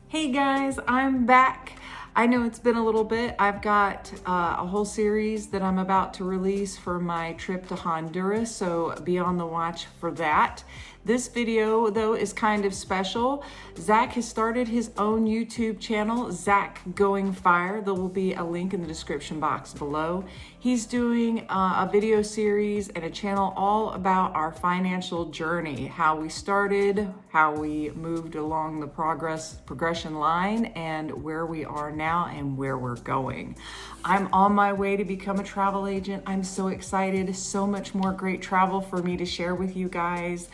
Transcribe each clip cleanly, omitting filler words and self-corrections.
Hey guys, I'm back. I know it's been a little bit. I've got a whole series that I'm about to release for my trip to Honduras, so be on the watch for that. This video, though, is kind of special. Zack has started his own YouTube channel, Zack Going Fire. There will be a link in the description box below. He's doing a video series and a channel all about our financial journey, how we started, how we moved along the progression line, and where we are now and where we're going. I'm on my way to become a travel agent. I'm so excited. So much more great travel for me to share with you guys.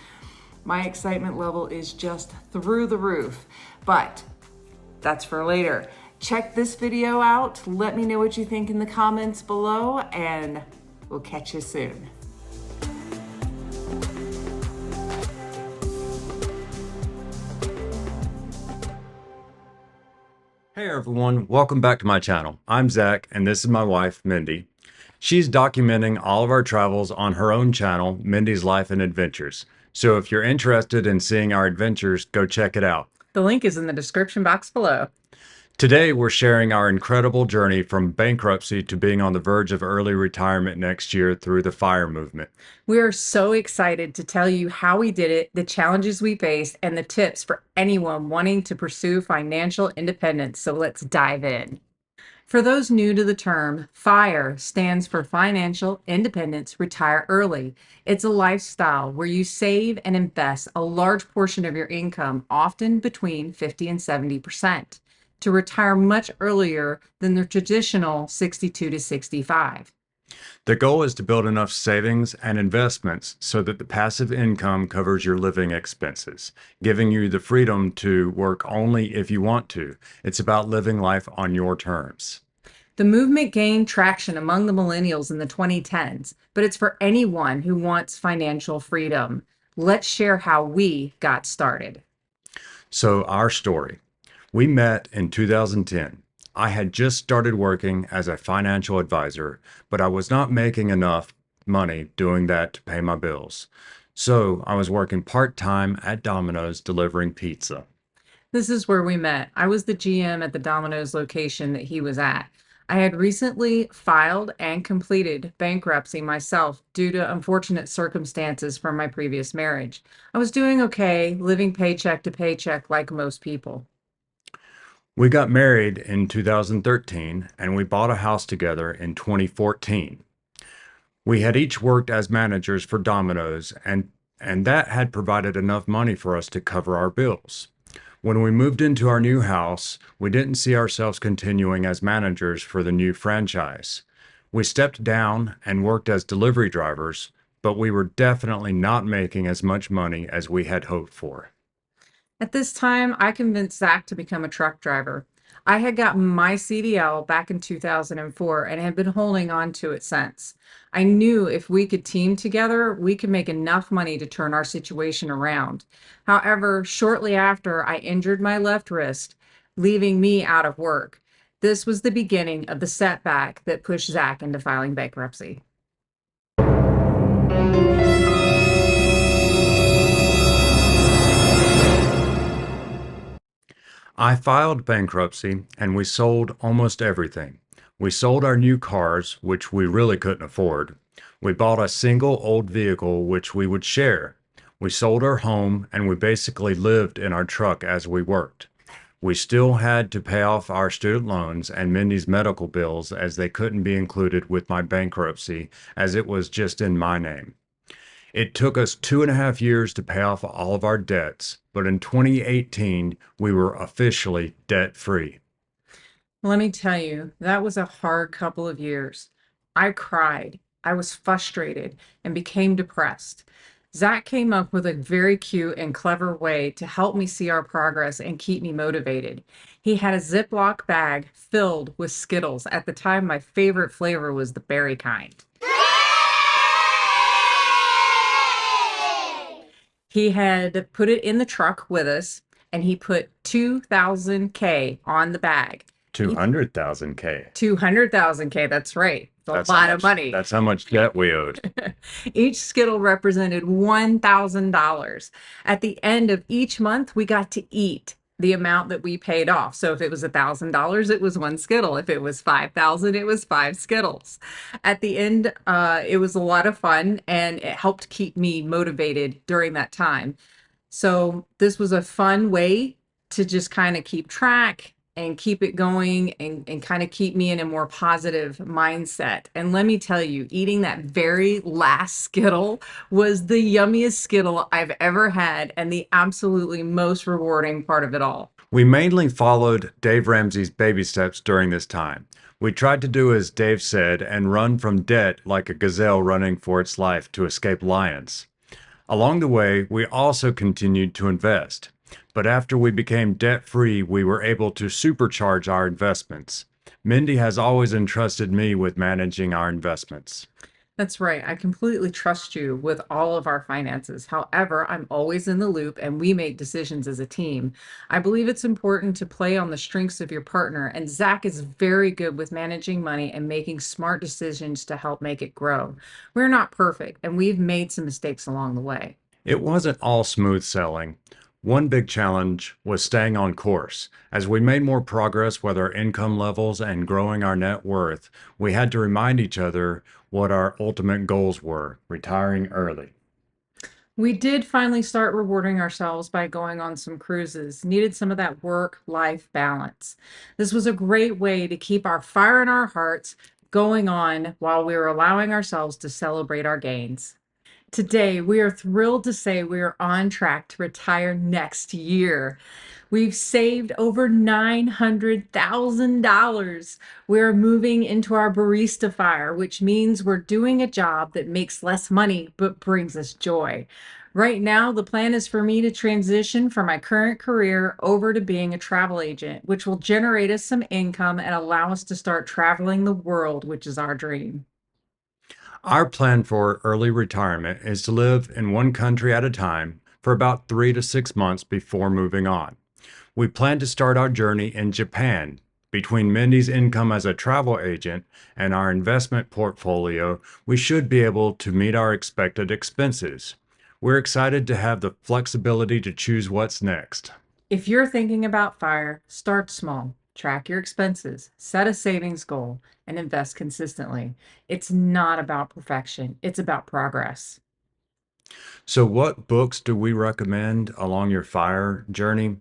My excitement level is just through the roof, but that's for later. Check this video out. Let me know what you think in the comments below, and we'll catch you soon. Hey everyone, welcome back to my channel. I'm Zach and this is my wife, Mindy. She's documenting all of our travels on her own channel, Mindy's Life and Adventures. So if you're interested in seeing our adventures, go check it out. The link is in the description box below. Today we're sharing our incredible journey from bankruptcy to being on the verge of early retirement next year through the FIRE movement. We are so excited to tell you how we did it, the challenges we faced, and the tips for anyone wanting to pursue financial independence. So let's dive in. For those new to the term, FIRE stands for Financial Independence Retire Early. It's a lifestyle where you save and invest a large portion of your income, often between 50 and 70%, to retire much earlier than the traditional 62 to 65. The goal is to build enough savings and investments so that the passive income covers your living expenses, giving you the freedom to work only if you want to. It's about living life on your terms. The movement gained traction among the millennials in the 2010s, but it's for anyone who wants financial freedom. Let's share how we got started. So our story. We met in 2010. I had just started working as a financial advisor, but I was not making enough money doing that to pay my bills. So I was working part-time at Domino's delivering pizza. This is where we met. I was the GM at the Domino's location that he was at. I had recently filed and completed bankruptcy myself due to unfortunate circumstances from my previous marriage. I was doing okay, living paycheck to paycheck like most people. We got married in 2013 and we bought a house together in 2014. We had each worked as managers for Domino's and that had provided enough money for us to cover our bills. When we moved into our new house, we didn't see ourselves continuing as managers for the new franchise. We stepped down and worked as delivery drivers, but we were definitely not making as much money as we had hoped for. At this time, I convinced Zach to become a truck driver. I had gotten my CDL back in 2004 and had been holding on to it since. I knew if we could team together, we could make enough money to turn our situation around. However, shortly after, I injured my left wrist, leaving me out of work. This was the beginning of the setback that pushed Zach into filing bankruptcy. I filed bankruptcy and we sold almost everything. We sold our new cars, which we really couldn't afford. We bought a single old vehicle, which we would share. We sold our home and we basically lived in our truck as we worked. We still had to pay off our student loans and Mindy's medical bills as they couldn't be included with my bankruptcy as it was just in my name. It took us 2.5 years to pay off all of our debts, but in 2018, we were officially debt-free. Let me tell you, that was a hard couple of years. I cried, I was frustrated, and became depressed. Zach came up with a very cute and clever way to help me see our progress and keep me motivated. He had a Ziploc bag filled with Skittles. At the time, my favorite flavor was the berry kind. He had put it in the truck with us, and he put 2,000K on the bag. 200,000K. 200,000K, that's right. It's a lot of money. That's how much debt we owed. Each Skittle represented $1,000. At the end of each month, we got to eat the amount that we paid off. So if it was $1,000, it was one Skittle. If it was 5,000, it was five Skittles. At the end, it was a lot of fun and it helped keep me motivated during that time. So this was a fun way to just kind of keep track and keep it going and kind of keep me in a more positive mindset. And let me tell you, eating that very last Skittle was the yummiest Skittle I've ever had and the absolutely most rewarding part of it all. We mainly followed Dave Ramsey's baby steps during this time. We tried to do as Dave said and run from debt like a gazelle running for its life to escape lions. Along the way, we also continued to invest. But after we became debt free, we were able to supercharge our investments. Mindy has always entrusted me with managing our investments. That's right. I completely trust you with all of our finances. However, I'm always in the loop and we make decisions as a team. I believe it's important to play on the strengths of your partner, and Zach is very good with managing money and making smart decisions to help make it grow. We're not perfect and we've made some mistakes along the way. It wasn't all smooth sailing. One big challenge was staying on course. As we made more progress with our income levels and growing our net worth, we had to remind each other what our ultimate goals were, retiring early. We did finally start rewarding ourselves by going on some cruises. Needed some of that work-life balance. This was a great way to keep our fire in our hearts going on while we were allowing ourselves to celebrate our gains. Today, we are thrilled to say we are on track to retire next year. We've saved over $900,000. We're moving into our barista fire, which means we're doing a job that makes less money but brings us joy. Right now, the plan is for me to transition from my current career over to being a travel agent, which will generate us some income and allow us to start traveling the world, which is our dream. Our plan for early retirement is to live in one country at a time for about 3 to 6 months before moving on. We plan to start our journey in Japan. Between Mindy's income as a travel agent and our investment portfolio, we should be able to meet our expected expenses. We're excited to have the flexibility to choose what's next. If you're thinking about fire, start small. Track your expenses, set a savings goal, and invest consistently. It's not about perfection, it's about progress. So, what books do we recommend along your fire journey?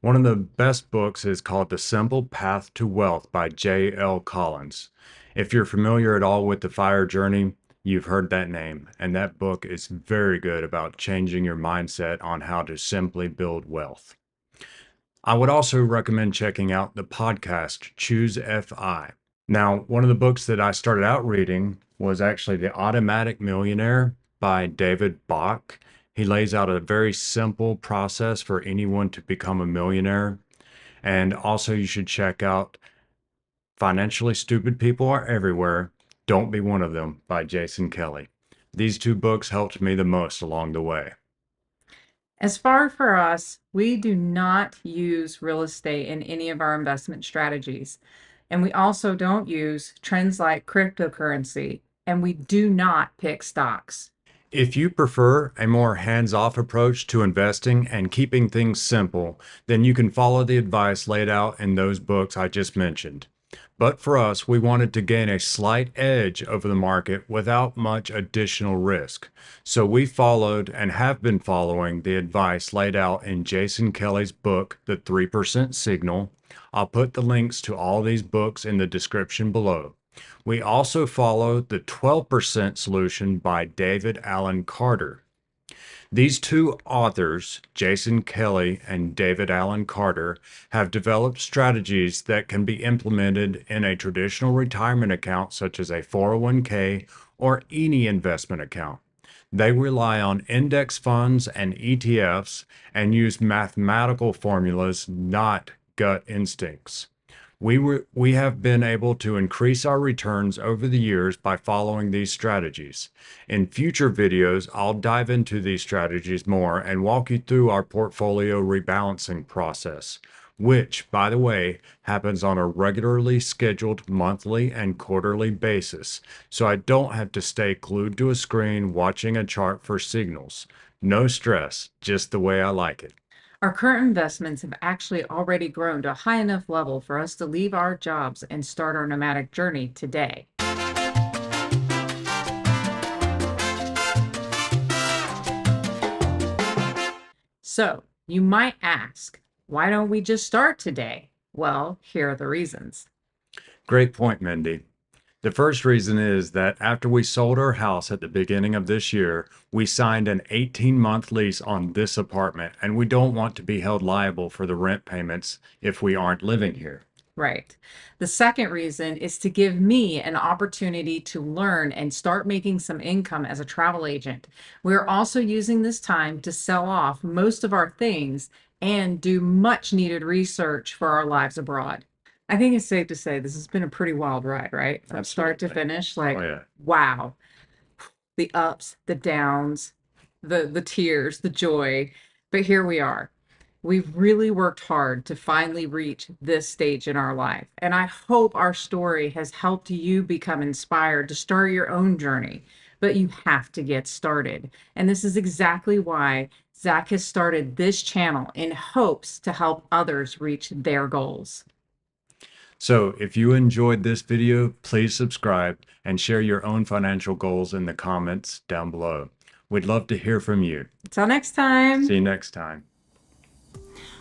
One of the best books is called The Simple Path to Wealth by J.L. Collins. If you're familiar at all with the fire journey, you've heard that name, and that book is very good about changing your mindset on how to simply build wealth. I would also recommend checking out the podcast Choose FI. Now, one of the books that I started out reading was actually The Automatic Millionaire by David Bach. He lays out a very simple process for anyone to become a millionaire. And also, you should check out Financially Stupid People Are Everywhere. Don't Be One of Them by Jason Kelly. These two books helped me the most along the way. As far for us, we do not use real estate in any of our investment strategies. And we also don't use trends like cryptocurrency, and we do not pick stocks. If you prefer a more hands off approach to investing and keeping things simple, then you can follow the advice laid out in those books I just mentioned. But for us, we wanted to gain a slight edge over the market without much additional risk. So we followed and have been following the advice laid out in Jason Kelly's book, The 3% Signal. I'll put the links to all these books in the description below. We also followed the 12% solution by David Allen Carter. These two authors, Jason Kelly and David Allen Carter, have developed strategies that can be implemented in a traditional retirement account such as a 401k or any investment account. They rely on index funds and ETFs and use mathematical formulas, not gut instincts. We have been able to increase our returns over the years by following these strategies. In future videos, I'll dive into these strategies more and walk you through our portfolio rebalancing process, which, by the way, happens on a regularly scheduled monthly and quarterly basis, so I don't have to stay glued to a screen watching a chart for signals. No stress, just the way I like it. Our current investments have actually already grown to a high enough level for us to leave our jobs and start our nomadic journey today. So you might ask, why don't we just start today? Well, here are the reasons. Great point, Mindy. The first reason is that after we sold our house at the beginning of this year, we signed an 18-month lease on this apartment, and we don't want to be held liable for the rent payments if we aren't living here. Right. The second reason is to give me an opportunity to learn and start making some income as a travel agent. We're also using this time to sell off most of our things and do much needed research for our lives abroad. I think it's safe to say this has been a pretty wild ride, right? From start to Absolutely. finish. Like, Oh, yeah. wow, the ups, the downs, the tears, the joy. But here we are. We've really worked hard to finally reach this stage in our life. And I hope our story has helped you become inspired to start your own journey. But you have to get started. And this is exactly why Zack has started this channel in hopes to help others reach their goals. So if you enjoyed this video, please subscribe and share your own financial goals in the comments down below. We'd love to hear from you. Until next time. See you next time.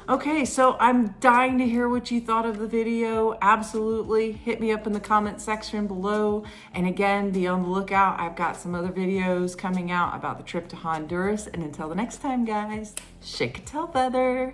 Okay, so I'm dying to hear what you thought of the video. Absolutely. Hit me up in the comment section below. And again, be on the lookout. I've got some other videos coming out about the trip to Honduras. And until the next time, guys, shake a tail feather.